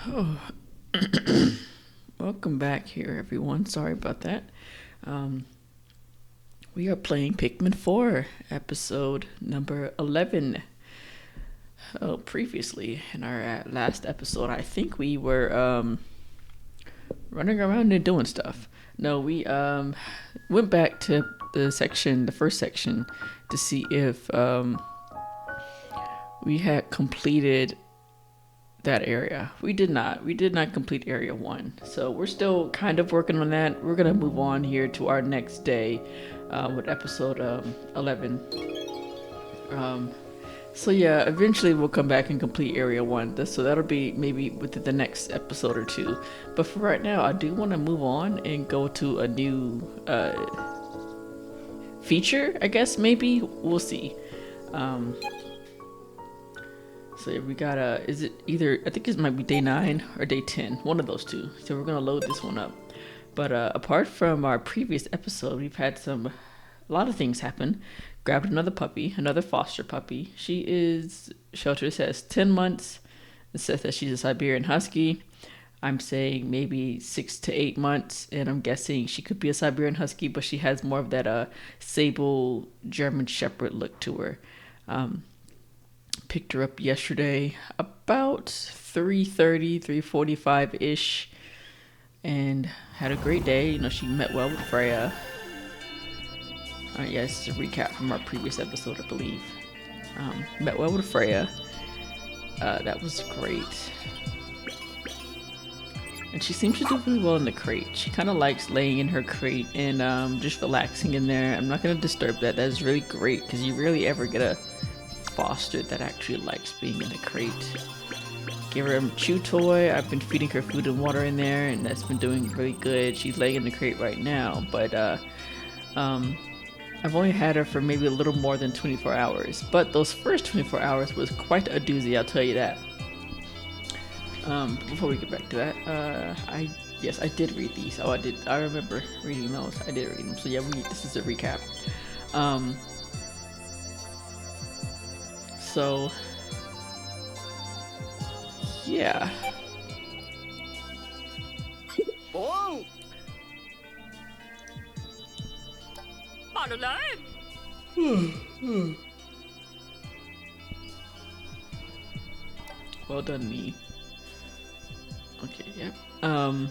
Oh, welcome back here, everyone. Sorry about that. Um, we are playing Pikmin 4, episode number 11. Oh, previously, in our last episode, I think we were running around and doing stuff. No, we went back to the first section, to see if we had completed that area. We did not. We did not complete area 1. So we're still kind of working on that. We're going to move on here to our next day with episode 11. So yeah, eventually we'll come back and complete area 1. So that'll be maybe within the next episode or two. But for right now, I do want to move on and go to a new feature, I guess, maybe. We'll see. So we got is it either, I think it might be day 9 or day 10, one of those two. So we're gonna load this one up. But apart from our previous episode, we've had a lot of things happen. Grabbed another puppy, another foster puppy. She is, shelter says 10 months. It says that she's a Siberian Husky. I'm saying maybe 6 to 8 months, and I'm guessing she could be a Siberian Husky, but she has more of that sable German Shepherd look to her. Picked her up yesterday about 3:45-ish, and had a great day. You know, she met well with Freya. Yeah, this is a recap from our previous episode, I believe. Met well with Freya. That was great. And she seems to do really well in the crate. She kind of likes laying in her crate and just relaxing in there. I'm not going to disturb that. That is really great, because you rarely ever get a foster that actually likes being in the crate. Give her a chew toy. I've been feeding her food and water in there, and that's been doing really good. She's laying in the crate right now, but I've only had her for maybe a little more than 24 hours. But those first 24 hours was quite a doozy, I'll tell you that. Before we get back to that, yes, I did read these. Oh, I did. I remember reading those. I did read them. So yeah, this is a recap. So, yeah. Oh! Well done, me. Okay, yeah. I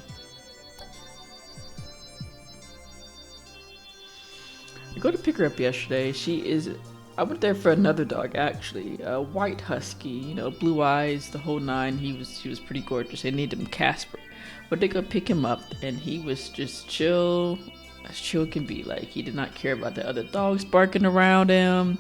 go to pick her up yesterday. I went there for another dog, actually, a white husky, you know, blue eyes, the whole nine. He was pretty gorgeous. They named him Casper, but they go pick him up, and he was just chill, as chill can be. Like, he did not care about the other dogs barking around him.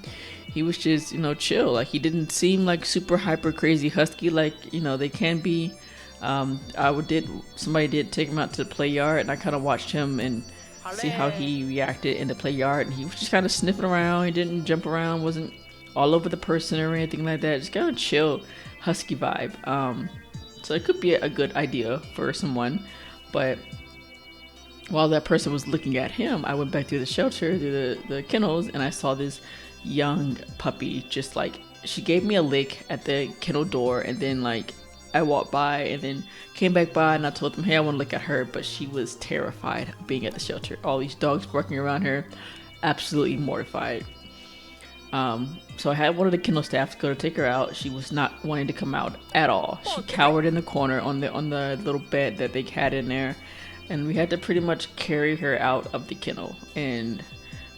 He was just, you know, chill. Like, he didn't seem like super hyper crazy husky, like, you know, they can be. Somebody did take him out to the play yard, and I kind of watched him and see how he reacted in the play yard, and he was just kind of sniffing around. He didn't jump around, wasn't all over the person or anything like that. Just kind of chill husky vibe. So it could be a good idea for someone. But while that person was looking at him, I went back through the shelter, through the kennels, and I saw this young puppy. Just like, she gave me a lick at the kennel door, and then like I walked by and then came back by, and I told them, hey, I want to look at her, but she was terrified of being at the shelter. All these dogs barking around her, absolutely mortified. So I had one of the kennel staff go to take her out. She was not wanting to come out at all. She cowered in the corner on the little bed that they had in there, and we had to pretty much carry her out of the kennel. And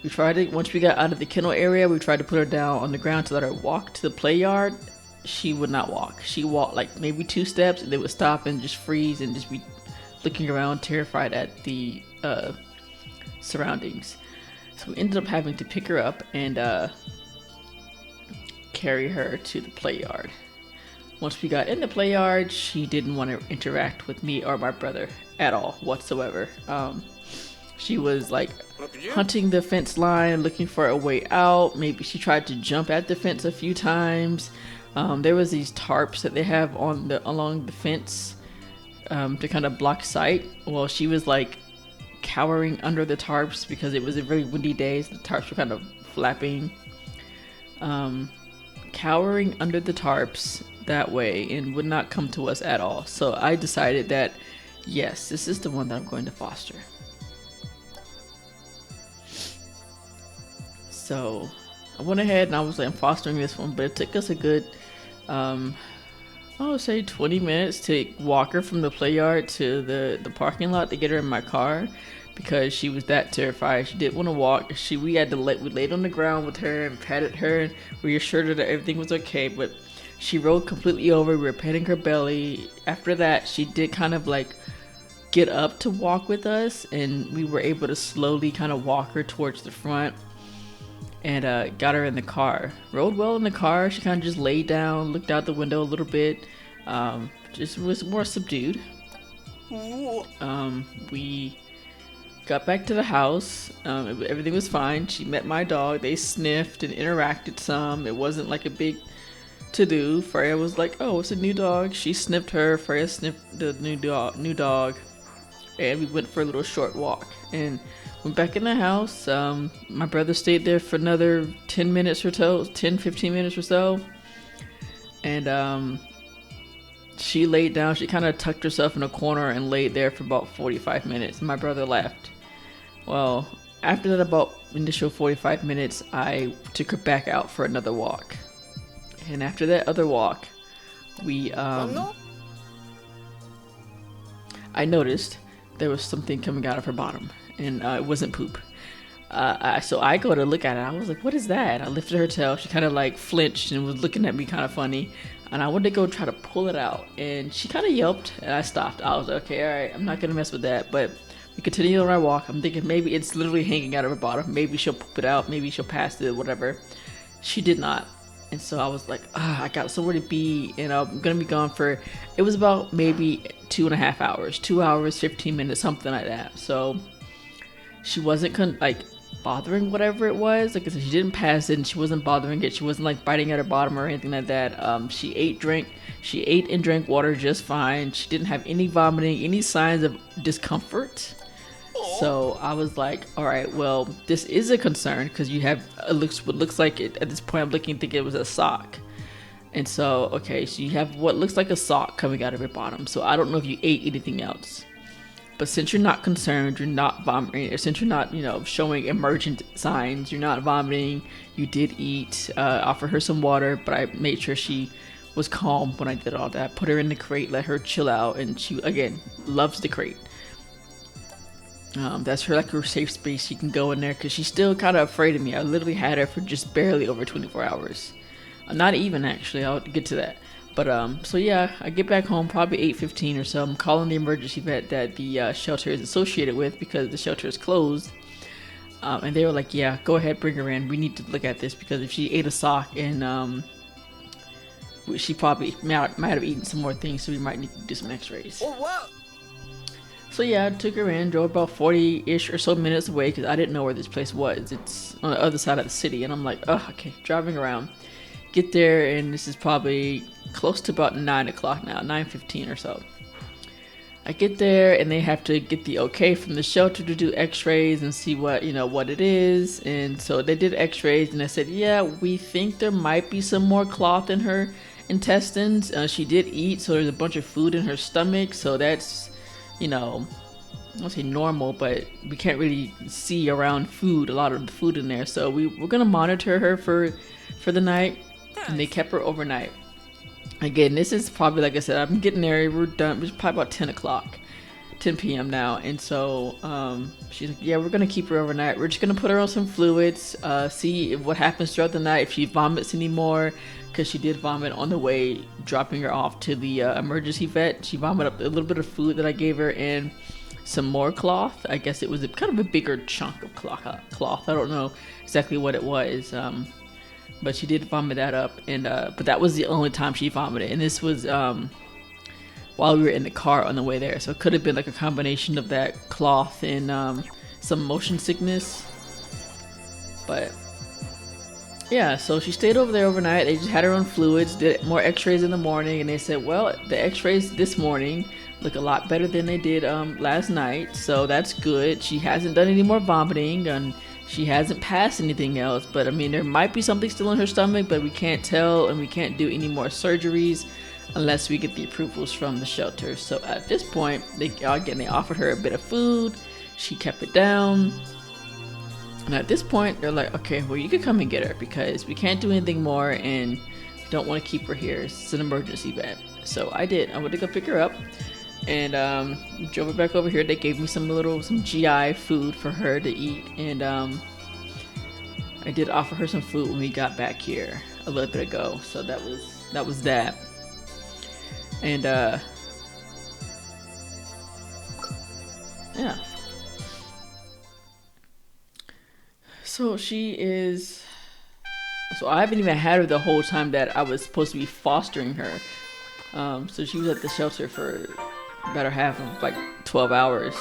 once we got out of the kennel area, we tried to put her down on the ground to let her walk to the play yard. She would not walk. She walked like maybe 2 steps, and they would stop and just freeze and just be looking around, terrified at the surroundings. So we ended up having to pick her up and carry her to the play yard. Once we got in the play yard, she didn't want to interact with me or my brother at all whatsoever. She was like hunting the fence line, looking for a way out. Maybe she tried to jump at the fence a few times. There was these tarps that they have along the fence to kind of block sight. Well, she was like cowering under the tarps because it was a very windy day, so the tarps were kind of flapping. Cowering under the tarps, that way and would not come to us at all. So I decided that yes, this is the one that I'm going to foster. So I went ahead and I was like, I'm fostering this one, but it took us a good I would say 20 minutes to walk her from the play yard to the parking lot to get her in my car, because she was that terrified. She didn't want to walk. We laid on the ground with her and patted her and reassured her that everything was okay, but she rolled completely over. We were patting her belly. After that, she did kind of like get up to walk with us, and we were able to slowly kind of walk her towards the front and got her in the car. Rode well in the car. She kind of just laid down, looked out the window a little bit, just was more subdued. We got back to the house. Everything was fine. She met my dog. They sniffed and interacted some. It wasn't like a big to-do. Freya was like, oh, it's a new dog. She sniffed her. Freya sniffed the new dog. And we went for a little short walk and went back in the house. My brother stayed there for another 10 minutes or so, 10-15 minutes or so. And she laid down. She kind of tucked herself in a corner and laid there for about 45 minutes. My brother left. Well, after that about initial 45 minutes, I took her back out for another walk. And after that other walk, I noticed there was something coming out of her bottom, and it wasn't poop. So I go to look at it. I was like, what is that? I lifted her tail. She kind of like flinched and was looking at me kind of funny. And I went to go try to pull it out, and she kind of yelped, and I stopped. I was like, okay, all right, I'm not going to mess with that. But we continued on our walk. I'm thinking maybe it's literally hanging out of her bottom. Maybe she'll poop it out. Maybe she'll pass it, whatever. She did not. And so I was like, I got somewhere to be, and I'm going to be gone for, it was about maybe 2.5 hours, 2 hours, 15 minutes, something like that. So she wasn't bothering whatever it was. Like I said, she didn't pass it, and she wasn't bothering it. She wasn't like biting at her bottom or anything like that. She ate and drank water just fine. She didn't have any vomiting, any signs of discomfort. So I was like, all right, well, this is a concern, because you have what looks like it at this point. I'm looking, thinking it was a sock. And so, okay, so you have what looks like a sock coming out of your bottom. So I don't know if you ate anything else. But since you're not concerned, you're not vomiting, or since you're not, showing emergent signs, you're not vomiting, you did eat, offered her some water, but I made sure she was calm when I did all that. Put her in the crate, let her chill out, and she, again, loves the crate. That's her safe space. She can go in there, because she's still kind of afraid of me. I literally had her for just barely over 24 hours. Not even, actually. I'll get to that. But, so yeah, I get back home probably 8:15 or so. I'm calling the emergency vet that the shelter is associated with, because the shelter is closed. And they were like, yeah, go ahead, bring her in. We need to look at this, because if she ate a sock, and she probably might have eaten some more things, so we might need to do some x-rays. Oh, wow. So yeah, I took her in, drove about 40-ish or so minutes away, because I didn't know where this place was. It's on the other side of the city, and I'm like, oh, okay, driving around. Get there, and this is probably close to about 9 o'clock now, 9:15 or so. I get there, and they have to get the okay from the shelter to do x-rays and see what it is. And so they did x-rays, and they said, yeah, we think there might be some more cloth in her intestines. She did eat, so there's a bunch of food in her stomach, so that's, I won't say normal, but we can't really see around food, a lot of the food in there. So we're gonna monitor her for the night, and they kept her overnight. Again, this is probably, like I said, I'm getting there, we're done, it's probably about 10 p.m. now. And so she's like, yeah, we're gonna keep her overnight. We're just gonna put her on some fluids, see what happens throughout the night, if she vomits anymore, because she did vomit on the way dropping her off to the emergency vet. She vomited up a little bit of food that I gave her and some more cloth. I guess it was kind of a bigger chunk of cloth. I don't know exactly what it was, but she did vomit that up. And but that was the only time she vomited, and this was while we were in the car on the way there. So it could have been like a combination of that cloth and some motion sickness. But yeah, so she stayed over there overnight. They just had her on fluids, did more x-rays in the morning, and they said, well, the x-rays this morning look a lot better than they did last night, so that's good. She hasn't done any more vomiting, and She hasn't passed anything else, but I mean, there might be something still in her stomach, but we can't tell, and we can't do any more surgeries unless we get the approvals from the shelter. So at this point, they offered her a bit of food. She kept it down. And at this point, they're like, okay, well, you can come and get her because we can't do anything more and don't want to keep her here. It's an emergency vet. So I did. I went to go pick her up and drove her back over here. They gave me some GI food for her to eat. And I did offer her some food when we got back here a little bit ago. So that was that. And yeah. So I haven't even had her the whole time that I was supposed to be fostering her. So she was at the shelter for better half of like 12 hours.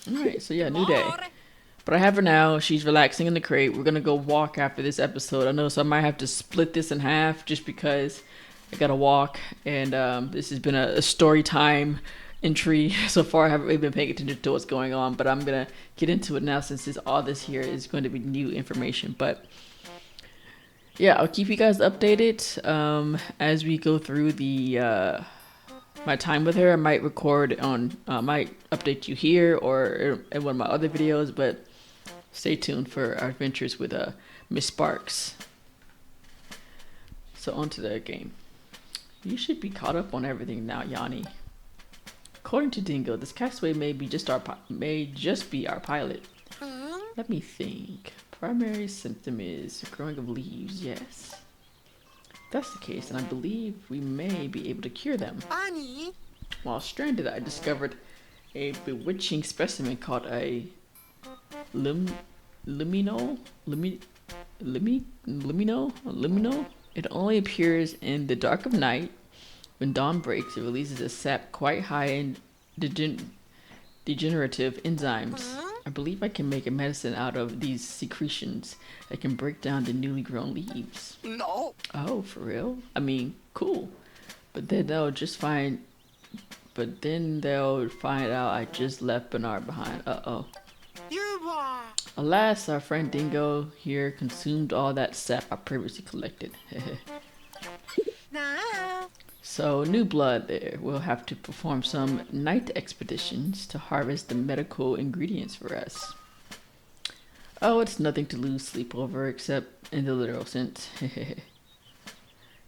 Alright, so yeah, new day. But I have her now. She's relaxing in the crate. We're gonna go walk after this episode. I know, so I might have to split this in half just because I gotta walk. And this has been a story time entry so far. I haven't really been paying attention to what's going on, but I'm gonna get into it now since all this here is going to be new information. But yeah, I'll keep you guys updated as we go through the my time with her. I might record on might update you here or in one of my other videos, but stay tuned for our adventures with Miss Sparks. So on to the game. You should be caught up on everything now, Yanni. According to Dingo, this castaway may just be our pilot. Let me think. Primary symptom is growing of leaves. Yes. If that's the case, then I believe we may be able to cure them. While stranded, I discovered a bewitching specimen called a limino. It only appears in the dark of night. When dawn breaks, it releases a sap quite high in degenerative enzymes. I believe I can make a medicine out of these secretions that can break down the newly grown leaves. No. Oh, for real? I mean, cool. But then they'll find out I just left Bernard behind. Uh-oh. Alas, our friend Dingo here consumed all that sap I previously collected. So, new blood there. We'll have to perform some night expeditions to harvest the medical ingredients for us. Oh, it's nothing to lose sleep over, except in the literal sense.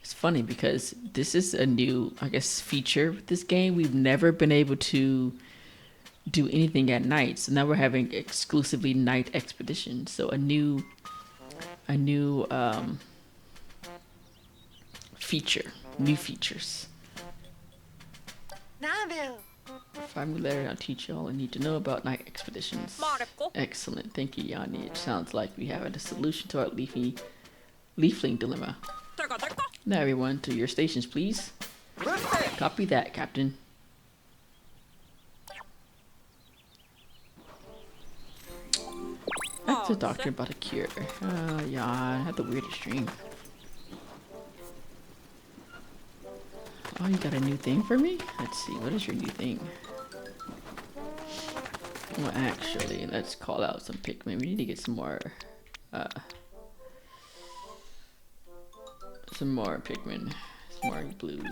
It's funny because this is a new, I guess, feature with this game. We've never been able to do anything at night, so now we're having exclusively night expeditions. So a new feature. New features. Find me later, I'll teach you all I need to know about night expeditions. Excellent, thank you, Yanni. It sounds like we have a solution to our leafling dilemma. Now everyone, to your stations, please. Copy that, Captain. That's a doctor about a cure. Yeah, I had the weirdest dream. Oh, you got a new thing for me? Let's see, what is your new thing? Well, actually, let's call out some Pikmin. We need to get some more Pikmin. Some more blues.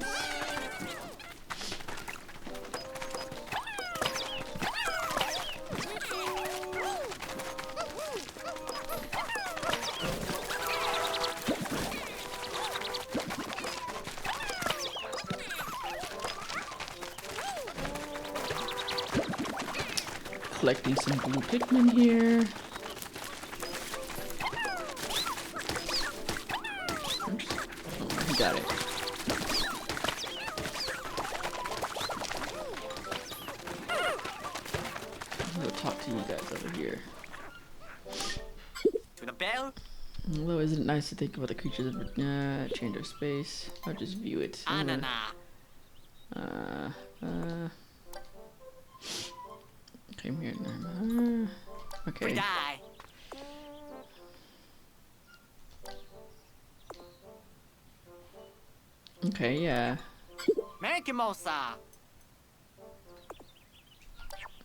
Collecting some blue Pikmin here. Oh, he got it. I'm gonna talk to you guys over here. To the bell. Although, isn't it nice to think about the creatures of change of space? I'll just view it. Came here. Okay. Okay, yeah.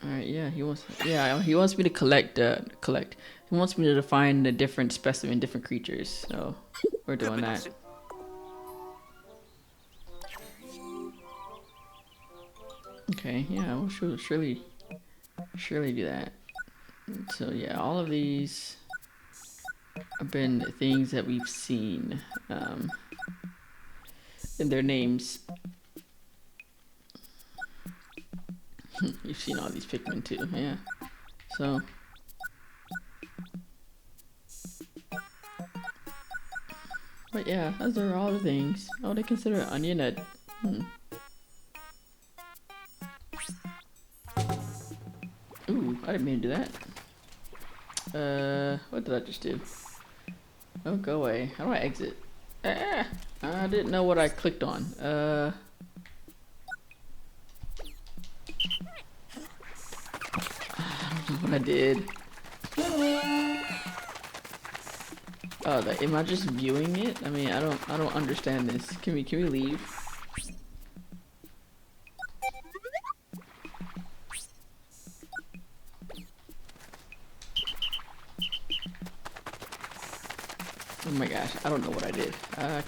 All right, yeah, he wants. Yeah, he wants me to collect. He wants me to find the different specimen, different creatures. So we're doing that. Okay, yeah, we'll surely do that. So yeah, all of these have been things that we've seen in their names. You've seen all these Pikmin too, yeah. So but yeah, those are all the things. Oh, they consider it onion a Ooh, I didn't mean to do that. What did I just do? Oh, go away. How do I exit? Ah, I didn't know what I clicked on. I don't know what I did. Oh, am I just viewing it? I mean, I don't understand this. Can we leave? Oh my gosh, I don't know what I did.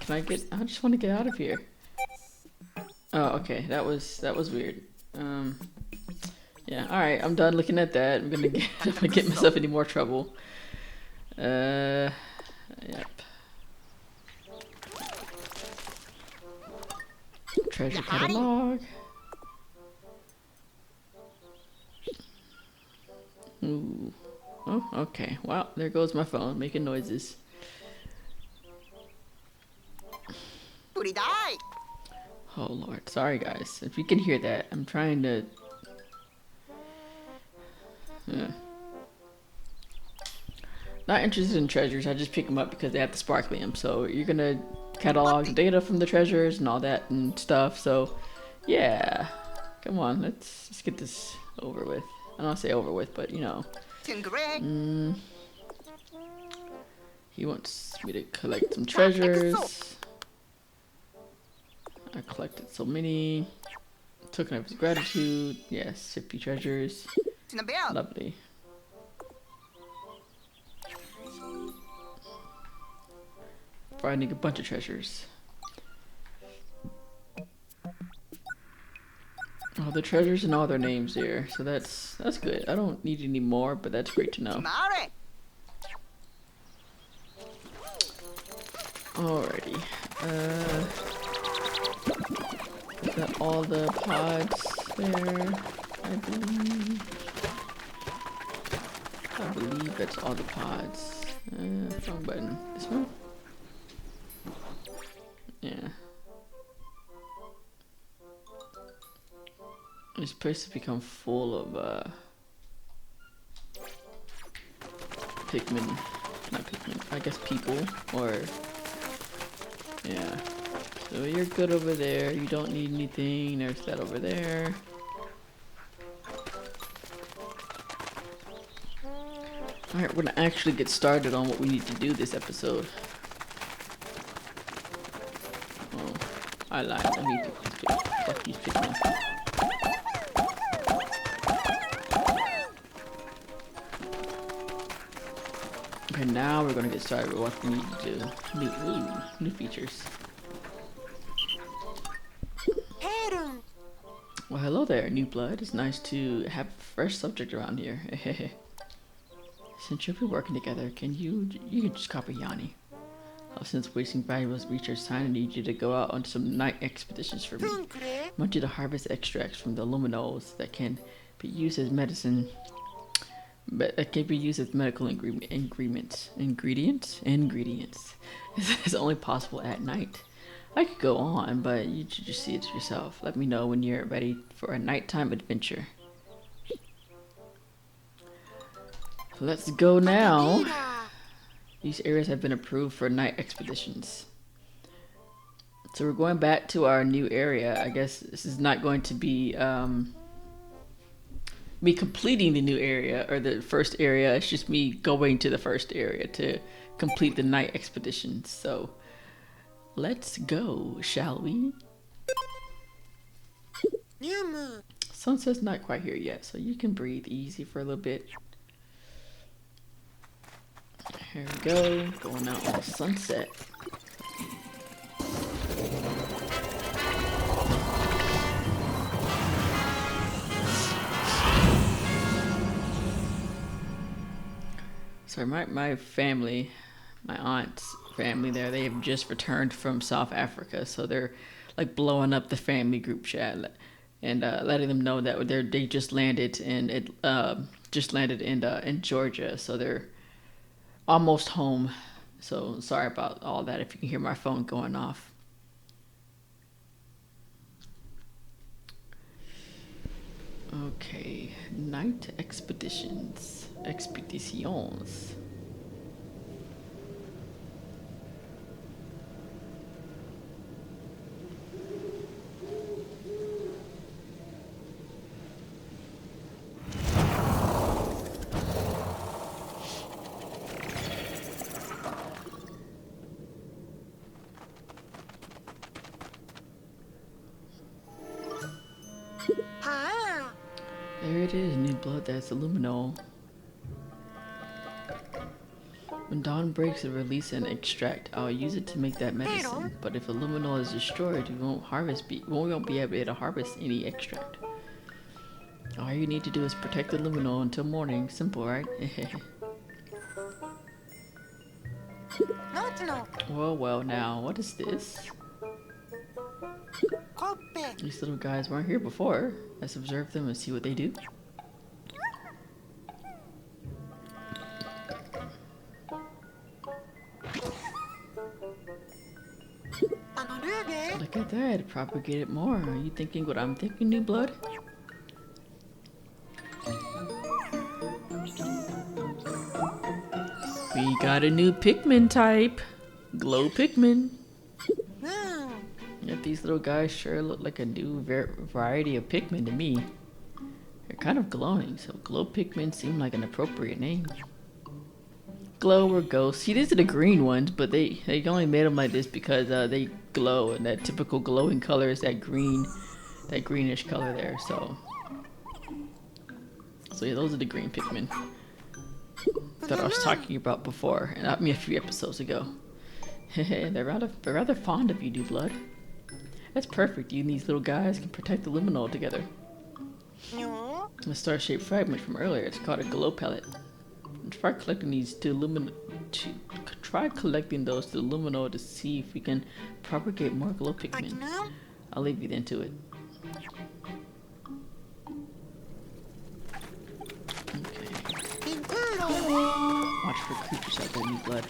Can I get? I just want to get out of here. Oh, okay, that was weird. Yeah, all right, I'm done looking at that. I'm gonna get myself any more trouble. Yep. Treasure catalog. Ooh. Oh, okay. Wow, there goes my phone making noises. Oh Lord, sorry guys. If you can hear that, I'm trying to. Not interested in treasures. I just pick them up because they have to sparkly them. So you're gonna catalog the data from the treasures and all that and stuff. So yeah, come on, let's get this over with. I don't say over with, but you know. He wants me to collect some treasures. I collected so many. Token of his gratitude. Yes, 50 treasures. Lovely. Finding a bunch of treasures. Oh, the treasures and all their names there. So that's good. I don't need any more, but that's great to know. Alrighty. Is that all the pods there? I believe that's all the pods. Wrong button. This one? Yeah. This place has become full of Pikmin. Not Pikmin. I guess people. Or yeah. So you're good over there. You don't need anything. There's that over there. Alright, we're gonna actually get started on what we need to do this episode. Oh, I lied. I need to fuck these Pikmin. Okay, now we're gonna get started with what we need to do. New features. Well, hello there, new blood. It's nice to have a fresh subject around here. Since you'll be working together, you can just copy Yanni. Since wasting valuable research time, I need you to go out on some night expeditions for me. I want you to harvest extracts from the luminos that can be used as medicine, but that can be used as medical ingredients. It's only possible at night. I could go on, but you should just see it yourself. Let me know when you're ready for a nighttime adventure. Let's go now. These areas have been approved for night expeditions. So we're going back to our new area. I guess this is not going to be me completing the new area or the first area. It's just me going to the first area to complete the night expeditions. So let's go, shall we? Sunset's not quite here yet, so you can breathe easy for a little bit. Here we go, going out on the sunset. So my family, my aunt's family there, they have just returned from South Africa, so they're like blowing up the family group chat and letting them know that they just landed and it just landed in Georgia, so they're almost home. So sorry about all that if you can hear my phone going off. Okay, night expeditions. There it is, new blood, that's Illumino. When dawn breaks, it release an extract. I'll use it to make that medicine. But if Illumino is destroyed, we won't be able to harvest any extract. All you need to do is protect the Illumino until morning. Simple, right? Well, now, what is this? These little guys weren't here before. Let's observe them and see what they do. Look at that, propagate it more. Are you thinking what I'm thinking, new blood? We got a new Pikmin type. Glow Pikmin. Yeah, these little guys sure look like a new variety of Pikmin to me. They're kind of glowing, so Glow Pikmin seem like an appropriate name. Glow or Ghost. See, these are the green ones, but they only made them like this because they glow, and that typical glowing color is that greenish color there. So yeah, those are the green Pikmin that I was talking about before, and I mean a few episodes ago. they're rather fond of you, new blood. That's perfect. You and these little guys can protect the liminal together. The star-shaped fragment from earlier. It's called a glow pellet. Try collecting those to the luminol to see if we can propagate more glow Pikmin. I'll leave you then to it. Okay. Watch for creatures out there, new blood.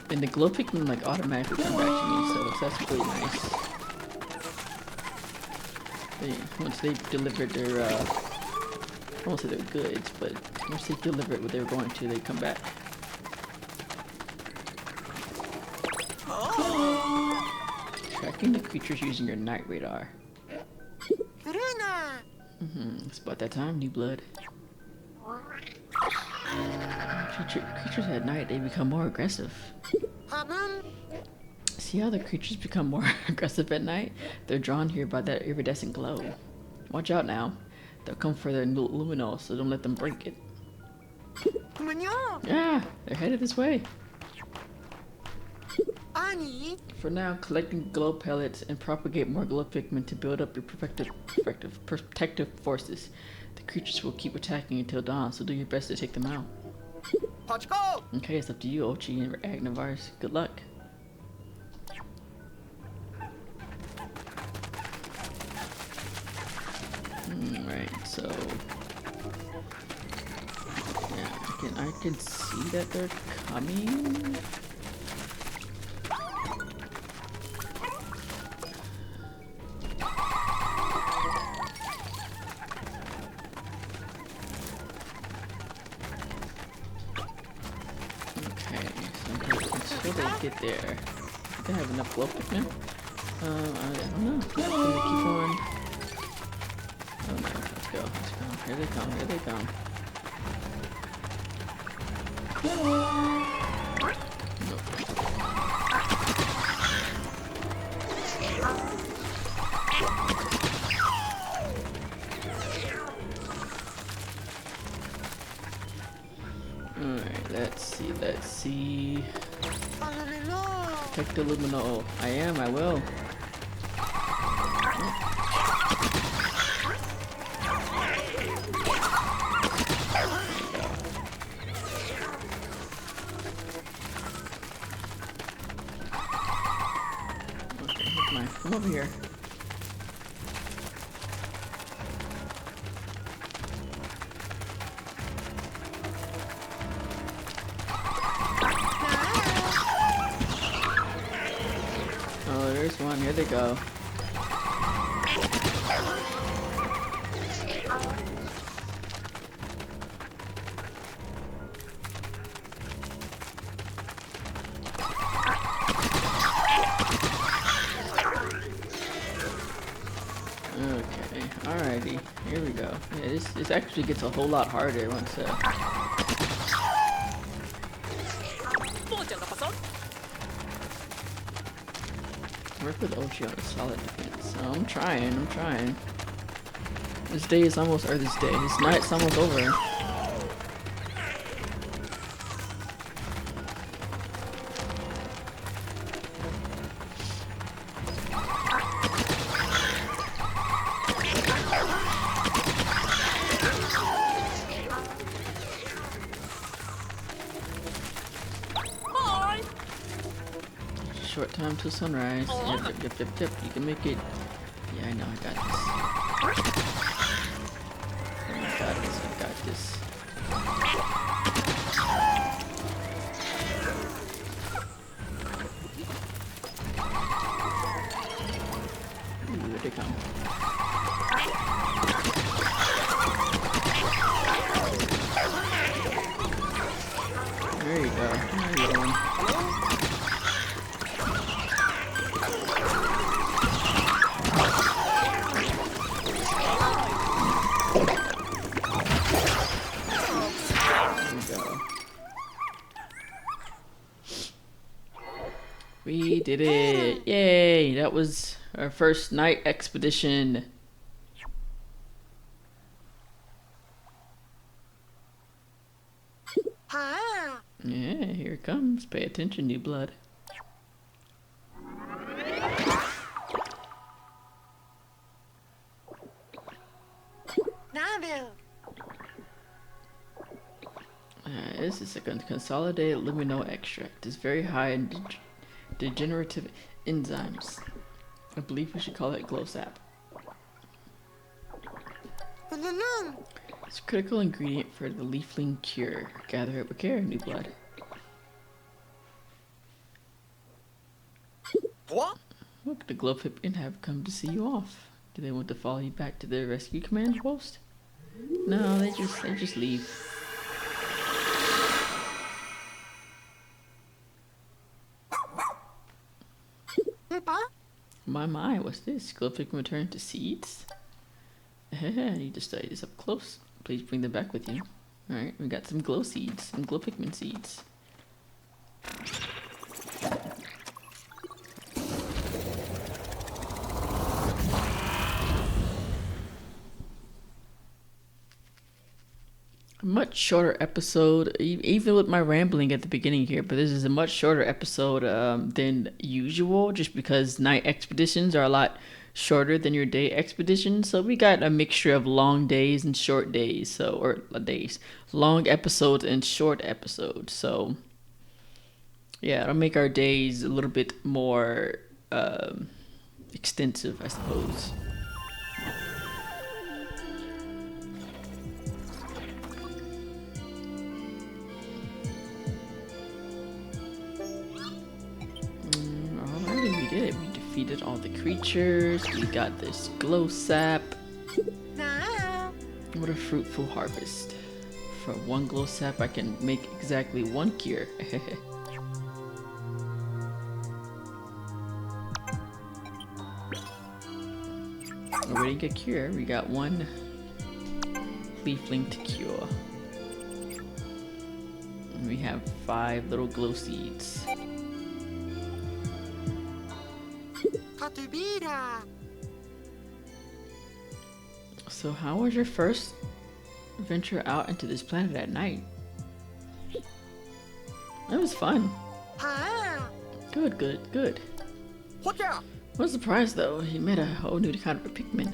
And the glow Pikmin like automatically come back to me, so that's really nice. Once they delivered their, I won't say their goods, but once they delivered what they were going to, they come back. Tracking the creatures using your night radar. It's about that time, new blood. Creatures at night, they become more aggressive. See how the creatures become more aggressive at night? They're drawn here by that iridescent glow. Watch out now. They'll come for their luminol, so don't let them break it. Yeah, they're headed this way. For now, collecting glow pellets and propagate more glow Pikmin to build up your protective forces. The creatures will keep attacking until dawn, so do your best to take them out. Okay, it's up to you, Ochi and Agnavars. Good luck. Right, so yeah, I can see that they're coming. Get there. I think I have enough glow Pikmin. I don't know. Keep on. Oh no, let's go. Here they come. Alright, let's see. Protect the luminol. I am, I will. Come over here. Oh, there's one. Here they go. Okay, alrighty, here we go. Yeah, this actually gets a whole lot harder once work with Oshi on a solid defense. So I'm trying. This day is almost, or this night's almost over. Short time till sunrise. Yep. You can make it. Yeah, I know. I got this. I got this. Ooh, here they come. There you go. There you go. We did it! Yay! That was our first night expedition. Yeah, here it comes. Pay attention, new blood. This is a consolidated luminol extract. It's very high in degenerative enzymes. I believe we should call it glow sap. It's a critical ingredient for the leafling cure. Gather it with care, new blood. What? Look, the glow Pikmin have come to see you off. Do they want to follow you back to their rescue command post? No, they just leave. My, what's this? Glow Pikmin turn to seeds? I need to study this up close. Please bring them back with you. Alright, we got some glow seeds, some glow Pikmin seeds. A much shorter episode, even with my rambling at the beginning here, but this is a much shorter episode than usual, just because night expeditions are a lot shorter than your day expeditions. So we got a mixture of long days and short days, long episodes and short episodes. So yeah, it'll make our days a little bit more extensive, I suppose. We defeated all the creatures. We got this glow sap. What a fruitful harvest. For one glow sap, I can make exactly one cure. Already get cure. We got one leafling to cure. And we have 5 little glow seeds. So how was your first venture out into this planet at night? It was fun. Good, good, good. What a surprise though, you met a whole new kind of a Pikmin.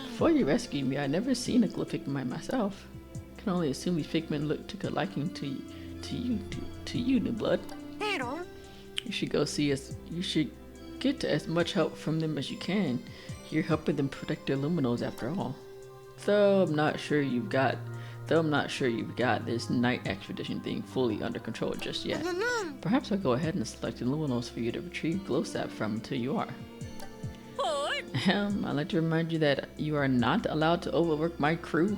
Before you rescued me, I'd never seen a glow Pikmin myself. I can only assume these Pikmin took a liking to you, New Blood. You should go see us. You should get as much help from them as you can. You're helping them protect their luminals after all. Though I'm not sure you've got this night expedition thing fully under control just yet. Perhaps I'll go ahead and select the luminals for you to retrieve glow sap from until you are. I'd like to remind you that you are not allowed to overwork my crew.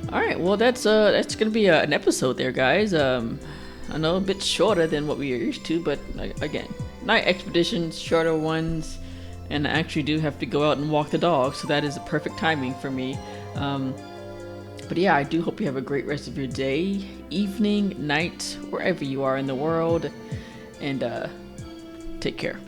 Alright, well that's gonna be an episode there, guys. I know a bit shorter than what we are used to, but again, night expeditions, shorter ones, and I actually do have to go out and walk the dog, so that is the perfect timing for me. But yeah, I do hope you have a great rest of your day, evening, night, wherever you are in the world, and take care.